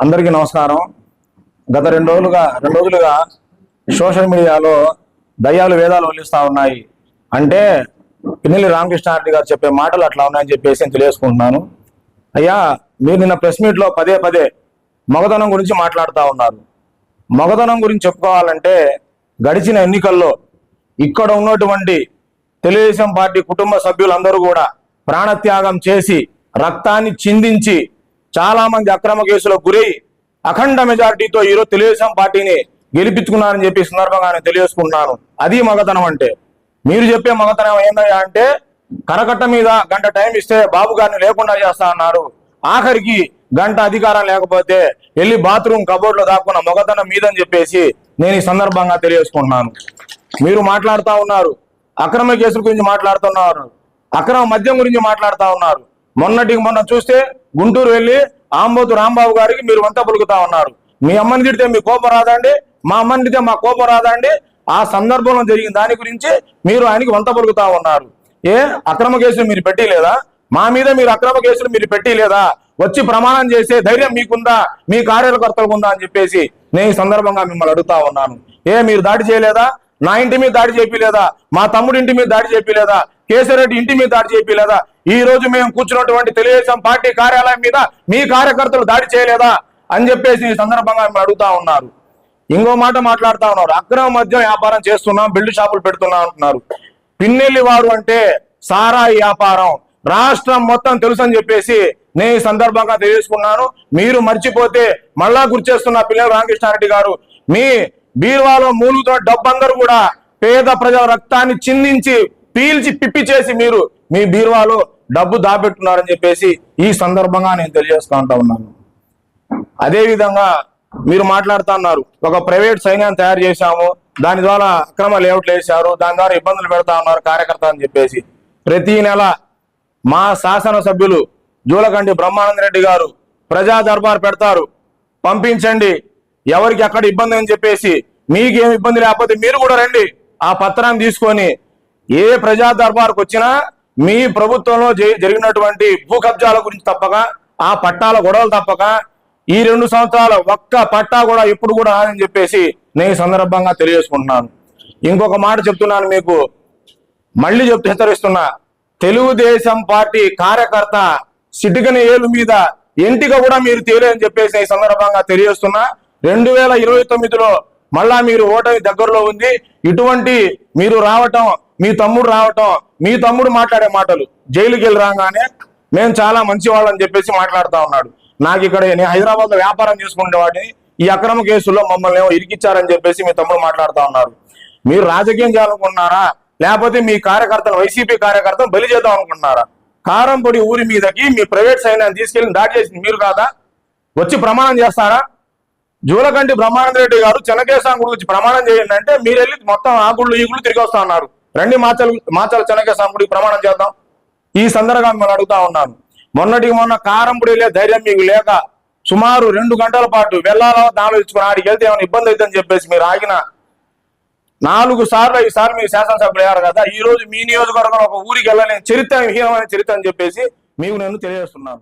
అందరికీ నమస్కారం. గత రెండు రోజులుగా సోషల్ మీడియాలో దయ్యాలు వేదాలు వల్లిస్తూ ఉన్నాయి. అంటే పిన్నెల్లి రామకృష్ణారెడ్డి గారు చెప్పే మాటలు అట్లా ఉన్నాయని చెప్పేసి తెలియజేసుకుంటున్నాను. అయ్యా, మీరు నిన్న ప్రెస్ మీట్లో పదే మగధనం గురించి మాట్లాడుతూ ఉన్నారు. మగధనం గురించి చెప్పుకోవాలంటే గడిచిన ఎన్నికల్లో ఇక్కడ ఉన్నటువంటి తెలుగుదేశం పార్టీ కుటుంబ సభ్యులందరూ కూడా ప్రాణత్యాగం చేసి రక్తాన్ని చిందించి చాలా మంది అక్రమ కేసులకు గురై అఖండ మెజారిటీతో ఈరోజు తెలుగుదేశం పార్టీని గెలిపించుకున్నారని చెప్పి సందర్భంగా నేను తెలియజేసుకుంటున్నాను. అది మగతనం అంటే. మీరు చెప్పే మగతనం ఏందయ్యా అంటే కరకట్ట మీద గంట టైం ఇస్తే బాబు గారిని లేకుండా చేస్తా అన్నారు. ఆఖరికి గంట అధికారం లేకపోతే వెళ్ళి బాత్రూమ్ కబోర్డ్లో దాక్కున్న మగతనం మీదని చెప్పేసి నేను ఈ సందర్భంగా తెలియజేసుకుంటున్నాను. మీరు మాట్లాడుతూ ఉన్నారు, అక్రమ కేసుల గురించి మాట్లాడుతున్నారు, అక్రమ మద్యం గురించి మాట్లాడుతూ ఉన్నారు. మొన్న చూస్తే గుంటూరు వెళ్ళి ఆంబోతు రాంబాబు గారికి మీరు వంత పలుకుతా ఉన్నారు. మీ అమ్మని తిడితే మీ కోపం రాదండి, మా అమ్మని తిడితే మా కోపం రాదండి. ఆ సందర్భంలో జరిగిన దాని గురించి మీరు ఆయనకి వంత పలుకుతా ఉన్నారు. అక్రమ కేసులు మీరు పెట్టలేదా? మా మీద మీరు అక్రమ కేసులు మీరు పెట్టలేదా? వచ్చి ప్రమాణం చేసే ధైర్యం మీకుందా, మీ కార్యకర్తలకు ఉందా అని చెప్పేసి నేను ఈ సందర్భంగా మిమ్మల్ని అడుగుతా ఉన్నాను. మీరు దాడి చేయలేదా? నా ఇంటి మీద దాడి చేయలేదా? మా తమ్ముడి ఇంటి మీద దాడి చేయలేదా? కేసీరెడ్డి ఇంటి మీద దాడి చేయలేదా? ఈ రోజు మేము కూర్చున్నటువంటి తెలుగుదేశం పార్టీ కార్యాలయం మీద మీ కార్యకర్తలు దాడి చేయలేదా అని చెప్పేసి ఈ సందర్భంగా మేము అడుగుతా ఉన్నారు. ఇంకో మాట మాట్లాడుతా ఉన్నారు, అక్రమ మద్యం వ్యాపారం చేస్తున్నాం, బెల్ట్ షాపులు పెడుతున్నాం అంటున్నారు. పిన్నెల్లి వారు అంటే సారాయి వ్యాపారం రాష్ట్రం మొత్తం తెలుసు అని చెప్పేసి నేను ఈ సందర్భంగా తెలియజేసుకున్నాను. మీరు మర్చిపోతే మళ్ళా గుర్తు చేస్తున్న పిన్నెల్లి రామకృష్ణారెడ్డి గారు, మీ బీరువాలో మూలుగుతున్న డబ్బందరూ కూడా పేద ప్రజల రక్తాన్ని చిందించి పీల్చి పిప్పి చేసి మీరు మీ బీరువాలో డబ్బు దాపెట్టున్నారని చెప్పేసి ఈ సందర్భంగా నేను తెలియజేసుకుంటా ఉన్నాను. అదే విధంగా మీరు మాట్లాడుతూ ఉన్నారు, ఒక ప్రైవేట్ సైన్యాన్ని తయారు చేశాము, దాని ద్వారా అక్రమ లేఅవుట్లు వేశారు, దాని ద్వారా ఇబ్బందులు పెడతా ఉన్నారు కార్యకర్త అని చెప్పేసి. ప్రతి నెల మా శాసనసభ్యులు జూలకంటి బ్రహ్మానంద రెడ్డి గారు ప్రజా దర్బార్ పెడతారు, పంపించండి, ఎవరికి ఎక్కడ ఇబ్బంది అని చెప్పేసి. మీకేం ఇబ్బంది లేకపోతే మీరు కూడా రండి, ఆ పత్రాన్ని తీసుకొని ఏ ప్రజా దర్బార్కు వచ్చినా మీ ప్రభుత్వంలో జరిగినటువంటి భూ కబ్జాల గురించి తప్పక, ఆ పట్టాల గొడవలు తప్పక, ఈ 2 సంవత్సరాల ఒక్క పట్టా కూడా ఎప్పుడు కూడా అని చెప్పేసి నేను ఈ సందర్భంగా తెలియజేసుకుంటున్నాను. ఇంకొక మాట చెప్తున్నాను మీకు, మళ్ళీ హెచ్చరిస్తున్నా, తెలుగుదేశం పార్టీ కార్యకర్త సిటికని ఏలు మీద ఎంటిక కూడా మీరు తేలేని చెప్పేసి ఈ సందర్భంగా తెలియజేస్తున్నా. 2029లో మళ్ళా మీరు ఓటమి దగ్గరలో ఉంది. ఇటువంటి మీరు రావటం, మీ తమ్ముడు రావటం, మీ తమ్ముడు మాట్లాడే మాటలు జైలుకి వెళ్ళి రాగానే మేము చాలా మంచి వాళ్ళని చెప్పేసి మాట్లాడుతూ ఉన్నాడు. నాకు ఇక్కడ నేను హైదరాబాద్ లో వ్యాపారం చేసుకునే వాడిని, ఈ అక్రమ కేసుల్లో మమ్మల్ని ఏమో ఇరికిచ్చారని చెప్పేసి మీ తమ్ముడు మాట్లాడుతూ ఉన్నారు. మీరు రాజకీయం చేయాలనుకుంటున్నారా, లేకపోతే మీ కార్యకర్తలు వైసీపీ కార్యకర్తలు బలి చేద్దాం అనుకుంటున్నారా? కారంపొడి ఊరి మీదకి మీ ప్రైవేట్ సైన్యాన్ని తీసుకెళ్లి దాడి చేసింది మీరు కాదా? వచ్చి ప్రమాణం చేస్తారా? జూలకంటి బ్రహ్మానంద రెడ్డి గారు చెన్నకేశం గుడి గురించి ప్రమాణం చేయండి అంటే మీరు వెళ్ళి మొత్తం ఆ గుళ్ళు ఈ గుళ్ళు తిరిగి వస్తా ఉన్నారు. రండి మాచల చెన్నకేశం గుడికి ప్రమాణం చేద్దాం. ఈ సందర్భంగా మిమ్మల్ని అడుగుతా ఉన్నాను. మొన్న కారంపొడి వెళ్ళే ధైర్యం మీకు లేక సుమారు 2 గంటల పాటు వెళ్ళాలో ఆలోచించుకుని ఆడికి వెళ్తే ఏమైనా ఇబ్బంది అవుతుందని చెప్పేసి మీరు ఆగిన 4 సార్లు 5 సార్లు మీరు శాసనసభ్యులు అయ్యారు కదా. ఈ రోజు మీ నియోజకవర్గంలో ఒక ఊరికి వెళ్ళలేని చరిత్ర, విహీనమైన చరిత్ర అని చెప్పేసి మీకు నేను తెలియజేస్తున్నాను.